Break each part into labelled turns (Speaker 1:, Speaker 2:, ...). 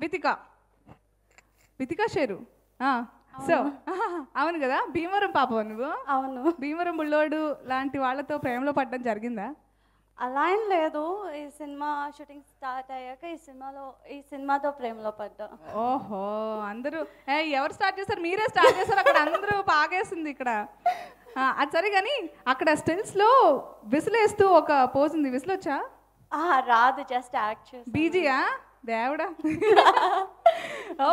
Speaker 1: Vithika Vithika share so అవును కదా, భీమవరం పాప నువ్వు?
Speaker 2: అవును.
Speaker 1: భీమవరం బుల్లోడు లాంటి వాళ్ళతో ప్రేమలో పడడం జరిగిందా?
Speaker 2: అలా ఏం లేదు. ఈ సినిమా షూటింగ్ స్టార్ట్ అయ్యాక ఈ సినిమాతో ప్రేమలో పడ్డా.
Speaker 1: ఓహో, అందరూ ఎవరు స్టార్ట్ చేస్తారు? మీరే స్టార్ట్ చేస్తారు. అక్కడ అందరూ బాగేస్తుంది ఇక్కడ. అది సరే కానీ అక్కడ స్టిల్స్లో విసిలేస్తూ ఒక పోజ్ ఉంది, విసిలొచ్చా?
Speaker 2: రాదు, జస్ట్ యాక్ట్ చేసి.
Speaker 1: బీజీయా దేవుడా?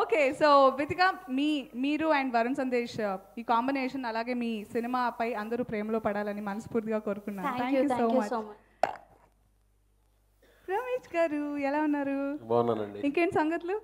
Speaker 1: ఓకే, సో వితికా మీరు అండ్ వరుణ్ సందేశ్ ఈ కాంబినేషన్ అలాగే మీ సినిమాపై అందరూ ప్రేమలో పడాలని మనస్ఫూర్తిగా కోరుకున్నాను. Thank you so much. Ramesh గారు ఎలా ఉన్నారు?
Speaker 3: బాగున్నానండి.
Speaker 1: ఇంకేంటి సంగతులు?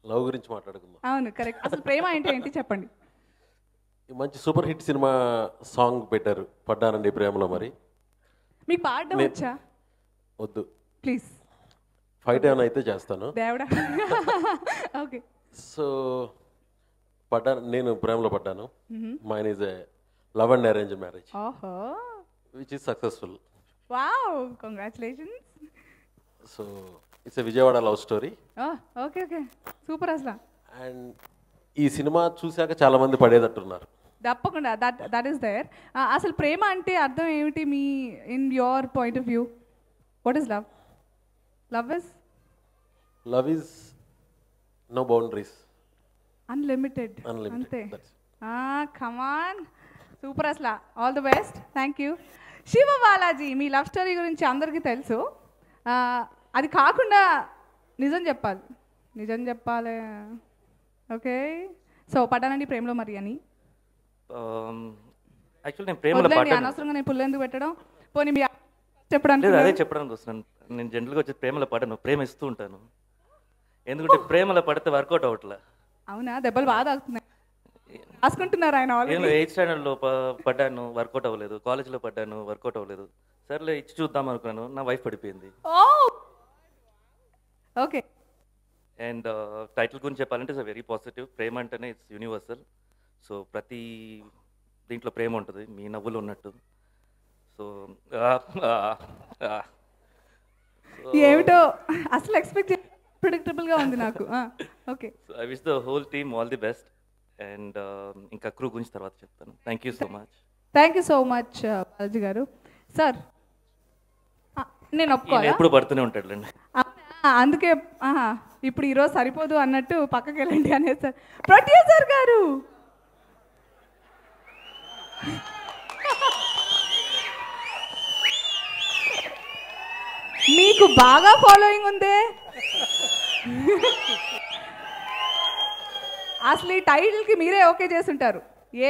Speaker 3: లవ్ గురించి మాట్లాడుకుందాం.
Speaker 1: అవును, కరెక్ట్. అసలు ప్రేమ అంటే ఏంటి చెప్పండి.
Speaker 3: మంచి సూపర్ హిట్ సినిమా సాంగ్ పెట్టారు, పడ్డానండి ప్రేమలో. మరి
Speaker 1: మీకు పాడడం వచ్చా?
Speaker 3: వద్దు
Speaker 1: ప్లీజ్.
Speaker 3: ఫైట్ ఏమైనా అయితే చేస్తాను
Speaker 1: దేవుడా. ఓకే,
Speaker 3: సో నేను ప్రేమలో పడ్డాను. Mine is a love and arrange marriage which is successful.
Speaker 1: Wow, congratulations.
Speaker 3: So it's a Vijayawada love story.
Speaker 1: Okay okay, super అసలు.
Speaker 3: అండ్ ఈ సినిమా చూశాక చాలా మంది పడేటట్టున్నారు.
Speaker 1: తప్పకుండా, దట్ ఈస్ దేర్. అసలు ప్రేమ అంటే అర్థం ఏమిటి మీ in your point of view? What is love?
Speaker 3: Love is no boundaries,
Speaker 1: unlimited. అంతే. కమాన్, సూపర్ అసలు. All the best. Thank you. Shiva Balaji, మీ లవ్ స్టోరీ గురించి అందరికీ తెలుసు. అది కాకుండా నిజం చెప్పాలి. ఓకే, సో పడ్డానండి ప్రేమలో మరి అని.
Speaker 4: యాక్చువల్లీ నేను ప్రేమలో పడ్డాను.
Speaker 1: అనవసరంగా నేను పుల్ల ఎందుకు పెట్టడం? పోనీ మీ చెప్పడానికి
Speaker 4: అదే చెప్పడానికి వస్తున్నాను. నేను జనరల్గా వచ్చి ప్రేమలో పడ్డాను, ప్రేమ ఇస్తూ ఉంటాను. ఎందుకంటే ప్రేమలో పడితే వర్కౌట్ అవ్వట్లే.
Speaker 1: అవునా? దెబ్బలు బాగా తాగుతున్నాయి. రాసుకుంటున్నారు ఆయన.
Speaker 4: నేను 8th స్టాండర్డ్లో పడ్డాను, వర్కౌట్ అవ్వలేదు. కాలేజ్లో పడ్డాను, వర్కౌట్ అవ్వలేదు. సర్లే ఇచ్చి చూద్దాం అనుకున్నాను, నా వైఫ్ పడిపోయింది.
Speaker 1: ఓకే.
Speaker 4: అండ్ టైటిల్ గురించి చెప్పాలంటే ఇట్స్ వెరీ పాజిటివ్. ప్రేమ అంటేనే ఇట్స్ యూనివర్సల్. సో ప్రతి దీంట్లో ప్రేమ ఉంటుంది, మీ నవ్వులు ఉన్నట్టు. సో
Speaker 1: ఏమిటో అసలు ఎక్స్పెక్ట్ ప్రెడిక్టబుల్గా ఉంది నాకు. Okay,
Speaker 4: I wish the whole team all the best. And ఇంకా క్రూ గురించి తర్వాత చెప్తాను. Thank you so much.
Speaker 1: Thank you so much Balaji గారు. సార్, నేను ఒప్పుకోవాలి,
Speaker 4: ఎప్పుడు పడుతూనే ఉంటాడులేండి.
Speaker 1: అందుకే ఇప్పుడు ఈరోజు సరిపోదు అన్నట్టు పక్కకి వెళ్ళండి అనేది. సార్, ప్రొడ్యూసర్ గారు మీకు బాగా ఫాలోయింగ్ ఉందే. అసలు ఈ టైటిల్కి మీరే ఓకే చేస్తుంటారు.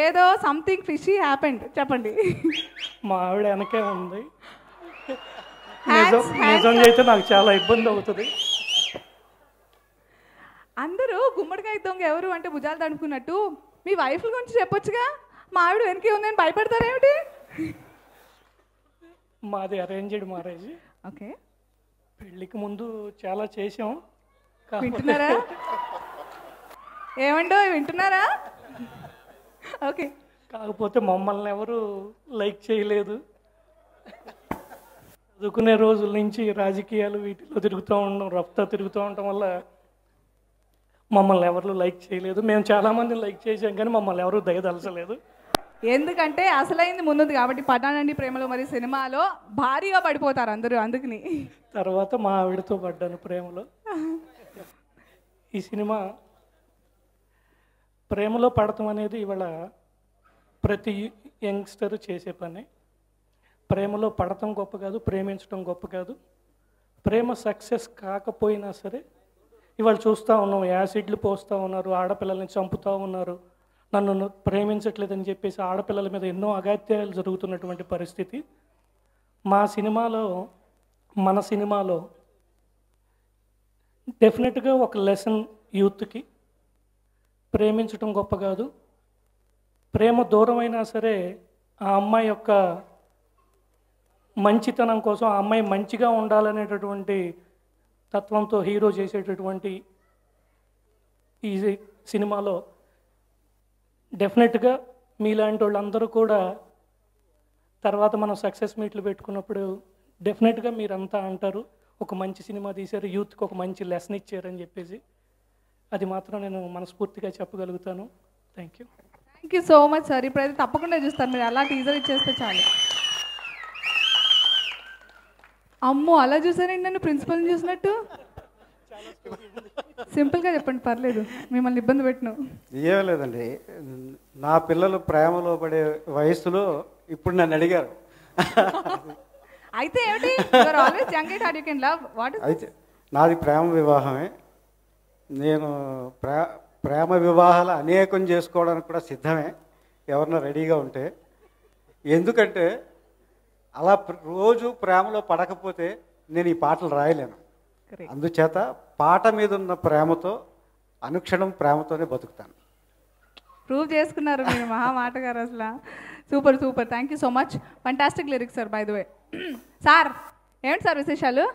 Speaker 1: ఏదో సంథింగ్ ఫిషీ హ్యాపెండ్. చెప్పండి.
Speaker 5: మా ఆవిడ వెనకే ఉంది. నిజం అయితే నాకు చాలా ఇబ్బంది అవుతుంది.
Speaker 1: అందరూ గుమ్మడికాయ దొంగ ఎవరు అంటే భుజాలు తడుపుకున్నట్టు మీ వైఫ్ గురించి చెప్పొచ్చుగా. మా ఆవిడ వెనకే ఉందని భయపడతారేమిటి?
Speaker 5: మాది అరేంజ్డ్ మ్యారేజ్.
Speaker 1: ఓకే,
Speaker 5: పెళ్ళికి ముందు చాలా చేసాం.
Speaker 1: వింటున్నారా? ఏమండో వింటున్నారా? ఓకే,
Speaker 5: కాకపోతే మమ్మల్ని ఎవరు లైక్ చేయలేదు. చదువుకునే రోజుల నుంచి రాజకీయాలు వీటిలో తిరుగుతూ ఉండడం, రఫ్తా తిరుగుతూ ఉండటం వల్ల మమ్మల్ని ఎవరు లైక్ చేయలేదు. మేము చాలామంది లైక్ చేసాం కానీ మమ్మల్ని ఎవరు దయదలచలేదు.
Speaker 1: ఎందుకంటే అసలైంది ముందుంది కాబట్టి. పడ్డానండి ప్రేమలో మరి సినిమాలో భారీగా పడిపోతారు అందరూ, అందుకని.
Speaker 5: తర్వాత మా ఆవిడతో పడ్డాను ప్రేమలో. ఈ సినిమా ప్రేమలో పడటం అనేది ఇవాళ ప్రతి యంగ్స్టర్ చేసే పని. ప్రేమలో పడటం గొప్ప కాదు, ప్రేమించడం గొప్ప కాదు. ప్రేమ సక్సెస్ కాకపోయినా సరే ఇవాళ చూస్తూ ఉన్నాం, యాసిడ్లు పోస్తూ ఉన్నారు, ఆడపిల్లల్ని చంపుతూ ఉన్నారు, నన్ను ప్రేమించట్లేదని చెప్పేసి ఆడపిల్లల మీద ఎన్నో అగాత్యాలు జరుగుతున్నటువంటి పరిస్థితి. మన సినిమాలో డెఫినెట్గా ఒక లెసన్ యూత్కి. ప్రేమించడం గొప్ప కాదు, ప్రేమ దూరమైనా సరే ఆ అమ్మాయి యొక్క మంచితనం కోసం, ఆ అమ్మాయి మంచిగా ఉండాలనేటటువంటి తత్వంతో హీరో చేసేటటువంటి ఈ సినిమాలో డెఫినెట్గా మీలాంటి వాళ్ళందరూ కూడా తర్వాత మనం సక్సెస్ మీట్లు పెట్టుకున్నప్పుడు డెఫినెట్గా మీరంతా అంటారు, ఒక మంచి సినిమా తీశారు, యూత్కి ఒక మంచి లెసన్ ఇచ్చారని చెప్పేసి అది మాత్రం నేను మనస్ఫూర్తిగా చెప్పగలుగుతాను. Thank you.
Speaker 1: Thank you so much sir. ఇప్పుడైతే తప్పకుండా చూస్తాను, మీరు అలా టీజర్ ఇచ్చేస్తే చాలు. అమ్మో, అలా చూసారండి నన్ను ప్రిన్సిపల్ని చూసినట్టు? సింపుల్గా చెప్పండి, పర్లేదు, మిమ్మల్ని ఇబ్బంది పెట్టను.
Speaker 6: ఏం లేదండి, నా పిల్లలు ప్రేమలో పడే వయసులో ఇప్పుడు నన్ను అడిగారు.
Speaker 1: అయితే ఏమిటి, always young at heart you can love. What is?
Speaker 6: అయితే నాది ప్రేమ వివాహమే. నేను ప్రేమ వివాహాలు అనేకం చేసుకోవడానికి కూడా సిద్ధమే, ఎవరన్నా రెడీగా ఉంటే. ఎందుకంటే అలా రోజు ప్రేమలో పడకపోతే నేను ఈ పాటలు రాయలేను. అందుచేత పాట మీద ఉన్న ప్రేమతో అనుక్షణం ప్రేమతోనే బతుకుతాను.
Speaker 1: ప్రూవ్ చేసుకున్నారు మీరు, మహా మాటగారు అసలు. Super super, thank you so much. Fantastic lyrics sir, by the way. Sir ఏమిటి సార్ విశేషాలు,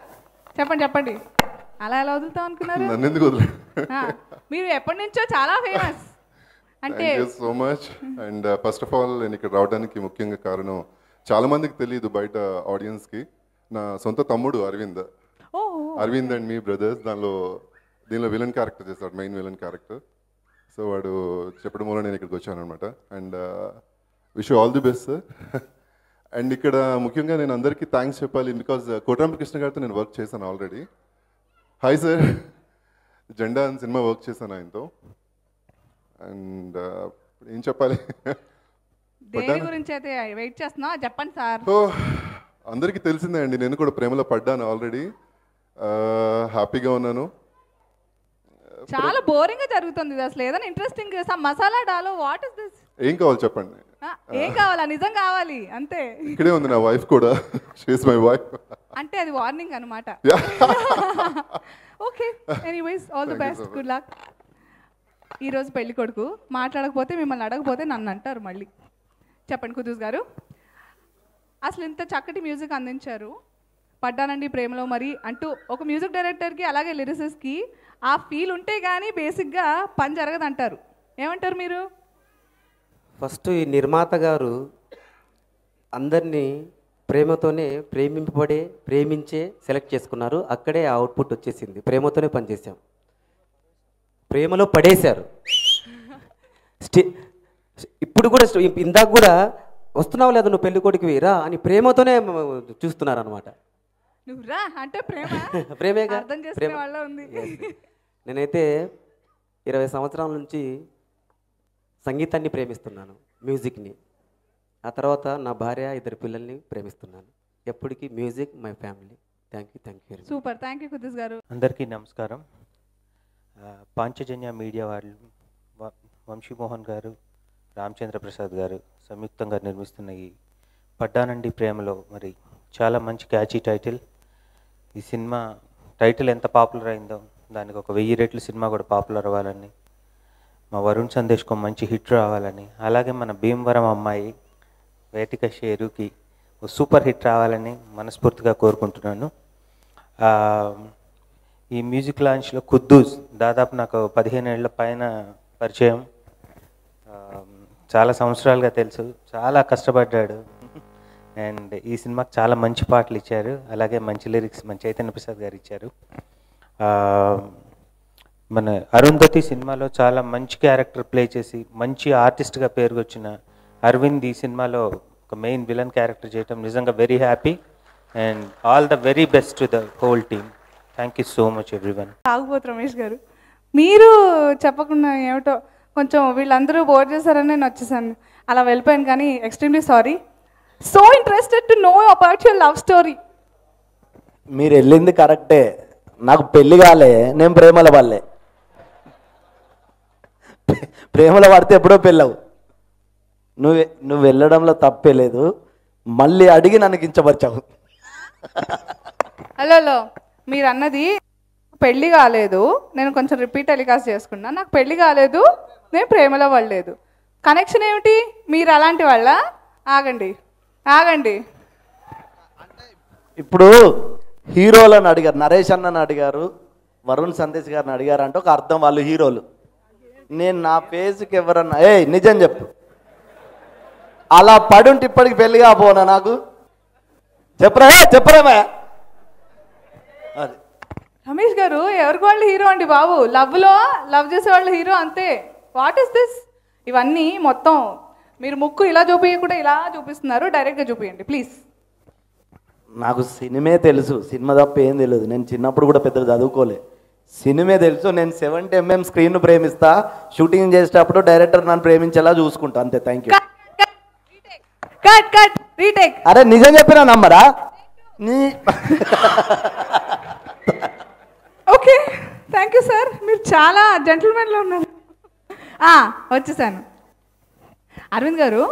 Speaker 1: చెప్పండి చెప్పండి. అలా ఎలా వదులుతాం అనుకున్నారు? మీరు ఎప్పటి నుంచో చాలా ఫేమస్ అంటే.
Speaker 7: So much. And first of all నేను ఇక్కడ రావడానికి ముఖ్యంగా కారణం చాలా మందికి తెలియదు బయట ఆడియన్స్కి. నా సొంత తమ్ముడు అరవింద్ అండ్ మీ బ్రదర్స్ దీనిలో విలన్ క్యారెక్టర్ చేస్తాడు, మెయిన్ విలన్ క్యారెక్టర్. సో వాడు చెప్పడం వల్ల నేను ఇక్కడికి వచ్చాను అనమాట. And wish all the best sir. And ఇక్కడ ముఖ్యంగా నేను అందరికీ థ్యాంక్స్ చెప్పాలి, బికాజ్ కోటరామ కృష్ణ గారితో నేను వర్క్ చేశాను ఆల్రెడీ. హాయ్ సార్, జెండా అని సినిమా వర్క్ చేశాను ఆయనతో. అండ్ ఏం చెప్పాలి,
Speaker 1: దేని గురించి అయితే వెయిట్ చేస్తున్నా, చెప్పండి సార్.
Speaker 7: అందరికీ తెలిసిందే అండి, నేను కూడా ప్రేమలో పడ్డాను ఆల్రెడీ. హ్యాపీగా ఉన్నాను.
Speaker 1: చాలా బోరింగ్ గా జరుగుతుంది ఇది అసలు. ఏదైనా ఇంట్రెస్టింగ్ మసాలా డాలో. What is this?
Speaker 7: ఏం కావాలి చెప్పండి.
Speaker 1: ఏం కావాలా? నిజం కావాలి అంతే.
Speaker 7: ఇక్కడే ఉంది నా వైఫ్ కూడా, షీ ఇస్ మై వైఫ్.
Speaker 1: అంటే అది వార్నింగ్ అన్నమాట. Okay, anyways all the best, good luck. ఈరోజు పెళ్లి కొడుకు మాట్లాడకపోతే, మిమ్మల్ని అడగకపోతే నన్ను అంటారు మళ్ళీ. చెప్పండి కుదూస్ గారు, అసలు ఇంత చక్కటి మ్యూజిక్ అందించారు, పడ్డానండి ప్రేమలో మరి అంటూ ఒక మ్యూజిక్ డైరెక్టర్కి అలాగే లిరిసిస్ట్కి ఆ ఫీల్ ఉంటే కానీ బేసిక్గా పని జరగదు అంటారు. ఏమంటారు మీరు?
Speaker 8: ఫస్ట్ ఈ నిర్మాత గారు అందరినీ ప్రేమతోనే ప్రేమించే సెలెక్ట్ చేసుకున్నారు. అక్కడే ఆ అవుట్పుట్ వచ్చేసింది. ప్రేమతోనే పనిచేసాం, ప్రేమలో పడేశారు. ఇప్పుడు కూడా ఇందాక కూడా వస్తున్నావు లేదా నువ్వు పెళ్లి కొడుకు రా అని ప్రేమతోనే చూస్తున్నారు అనమాట.
Speaker 1: నువ్వురా అంటే
Speaker 8: ప్రేమేగా.
Speaker 1: అర్థం చేసుకునే వాళ్ళ ఉంది.
Speaker 8: నేనైతే 20 సంవత్సరాల నుంచి సంగీతాన్ని ప్రేమిస్తున్నాను, మ్యూజిక్ని. ఆ తర్వాత నా భార్య, 2 పిల్లల్ని ప్రేమిస్తున్నాను. ఎప్పటికీ music my family. Thank you.
Speaker 1: Super, thank you Kuddus గారు.
Speaker 9: అందరికీ నమస్కారం. పాంచజన్య మీడియా వాళ్ళు, వంశీమోహన్ గారు, రామచంద్ర ప్రసాద్ గారు సంయుక్తంగా నిర్మిస్తున్న ఈ పడ్డానండి ప్రేమలో మరి చాలా మంచి క్యాచీ టైటిల్. ఈ సినిమా టైటిల్ ఎంత పాపులర్ అయిందో దానికి ఒక 1000 రెట్లు సినిమా కూడా పాపులర్ అవ్వాలని, మా వరుణ్ సందేశ్కు మంచి హిట్ రావాలని, అలాగే మన భీమవరం అమ్మాయి వేటిక షేరుకి సూపర్ హిట్ రావాలని మనస్ఫూర్తిగా కోరుకుంటున్నాను. ఈ మ్యూజిక్ లాంచ్లో కుద్దూస్ దాదాపు నాకు 15 ఏళ్ల పైన పరిచయం, చాలా సంవత్సరాలుగా తెలుసు, చాలా కష్టపడ్డాడు. అండ్ ఈ సినిమాకి చాలా మంచి పాటలు ఇచ్చారు, అలాగే మంచి లిరిక్స్ మన చైతన్య ప్రసాద్ గారు ఇచ్చారు. మన అరుంధతి సినిమాలో చాలా మంచి క్యారెక్టర్ ప్లే చేసి మంచి ఆర్టిస్ట్గా పేరుకొచ్చిన అరవింద్ ఈ సినిమాలో ఒక మెయిన్ విలన్ క్యారెక్టర్ చేయటం నిజంగా very happy. And all the very best to the whole team. Thank you so much everyone.
Speaker 1: తాగుపోతు రమేష్ గారు, మీరు చెప్పకుండా ఏమిటో కొంచెం వీళ్ళందరూ బోర్ చేశారని నేను వచ్చేసాను, అలా వెళ్ళిపోయాను. కానీ extremely sorry. So interested to know about your love story.
Speaker 10: మీరు వెళ్ళింది కరెక్టే, నాకు పెళ్లి కాలే, నేను ప్రేమలో పడలే. ప్రేమలో పడితే ఎప్పుడో పెళ్ళవు. నువ్వు వెళ్ళడంలో తప్పే లేదు, మళ్ళీ అడిగి నన్ను కించపరిచావు.
Speaker 1: హలో, మీరు అన్నది పెళ్ళి కాలేదు, నేను కొంచెం రిపీట్ టెలికాస్ట్ చేసుకున్నా, నాకు పెళ్ళి కాలేదు, నేను ప్రేమలో పడలేదు. కనెక్షన్ ఏమిటి? మీరు అలాంటి వాళ్ళ? ఆగండి.
Speaker 10: ఇప్పుడు హీరోలను అడిగారు, నరేష్ అన్నని అడిగారు, వరుణ్ సందేశ్ గారిని అడిగారు అంటే ఒక అర్థం వాళ్ళు హీరోలు. నేను నా ఫేస్కి ఎవరన్నా నిజం చెప్పు, అలా పడుంటే ఇప్పటికి పెళ్లి కాపోనా నాకు? చెప్పరా
Speaker 1: రమేష్ గారు ఎవరికి వాళ్ళు హీరో అండి బాబు, లవ్లో లవ్ చేసే వాళ్ళు హీరో అంతే. What is this? ఇవన్నీ మొత్తం మీరు ముక్కు ఇలా చూపించకుండా ఇలా చూపిస్తున్నారు, డైరెక్ట్గా చూపించండి ప్లీజ్.
Speaker 10: నాకు సినిమే తెలుసు, సినిమా తప్ప ఏం తెలియదు. నేను చిన్నప్పుడు కూడా పెద్దగా చదువుకోలే, సినిమే తెలుసు. నేను 70mm స్క్రీన్ ప్రేమిస్తా, షూటింగ్ చేసేటప్పుడు డైరెక్టర్ నన్ను ప్రేమించేలా చూసుకుంటా అంతే. Thank you.
Speaker 1: Cut cut retake.
Speaker 10: అరే నిజం చెప్పినా నమ్మరా?
Speaker 1: ఓకే థ్యాంక్ యూ సార్, మీరు చాలా జెంటిల్మెన్లో ఉన్నారు. వచ్చేసాను. అరవింద్ గారు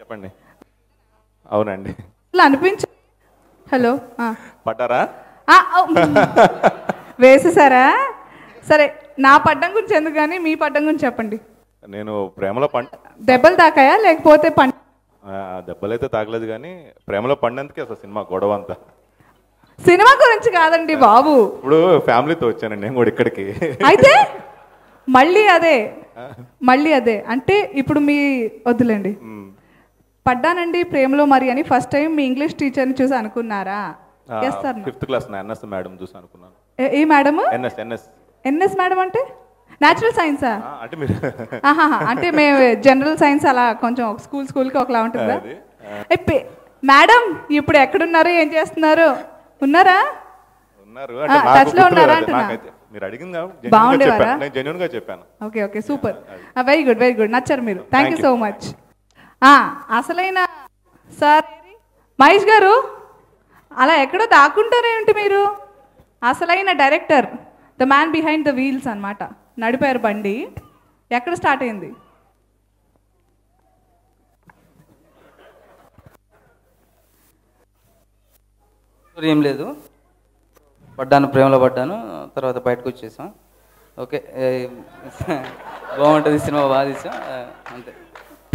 Speaker 11: చెప్పండి. అవునండి.
Speaker 1: ఇలా అనిపించ హలో
Speaker 11: పడ్డారా?
Speaker 1: వేసేసారా? సరే, నా పడ్డం గురించి ఎందుకు కానీ మీ పడ్డం గురించి చెప్పండి.
Speaker 11: నేను ప్రేమలో
Speaker 1: దెబ్బలు తాకాయా లేకపోతే
Speaker 11: దెబ్బలైతే తాగలేదు, కానీ ప్రేమలో పడినందుకే అసలు సినిమా గొడవ అంతా.
Speaker 1: సినిమా గురించి కాదండి బాబు,
Speaker 11: ఇప్పుడు ఫ్యామిలీతో వచ్చానండి నేను కూడా ఇక్కడికి.
Speaker 1: అయితే మళ్ళీ అదే అంటే ఇప్పుడు మీ వద్దులేండి. పడ్డానండి ప్రేమలో మరి అని ఫస్ట్ టైం మీ ఇంగ్లీష్ టీచర్ని చూసి అనుకున్నారా?
Speaker 11: 5th క్లాస్ ఎన్ఎస్ మేడం చూసి అనుకున్నాను.
Speaker 1: ఏ మేడం?
Speaker 11: ఎన్ఎస్
Speaker 1: మేడం అంటే న్యాచురల్ సైన్సా?
Speaker 11: అంటే మీరు
Speaker 1: అంటే మేము జనరల్ సైన్స్ అలా కొంచెం స్కూల్కి ఒకలా ఉంటుందా? మేడం ఇప్పుడు ఎక్కడున్నారు, ఏం చేస్తున్నారు? ఉన్నారా? టచ్ లో ఉన్నారా అంటున్నా. బాగుండేవారా? Okay okay super, very good నచ్చారు మీరు. Thank you so much. అసలైన సార్ మహేష్ గారు అలా ఎక్కడో దాక్కుంటారేంటి మీరు? అసలైన director, the man behind the wheels అన్నమాట. నడిపారు బండి, ఎక్కడ స్టార్ట్ అయింది?
Speaker 12: ఏం లేదు, పడ్డాను, ప్రేమలో పడ్డాను, తర్వాత బయటకు వచ్చేసాం. ఓకే బాగుంటుంది సినిమా, బాగా తీసాం అంతే.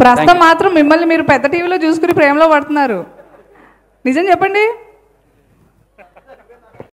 Speaker 1: ప్రస్తుతం మాత్రం మిమ్మల్ని మీరు పెద్ద టీవీలో చూసుకుని ప్రేమలో పడుతున్నారు. నిజం చెప్పండి.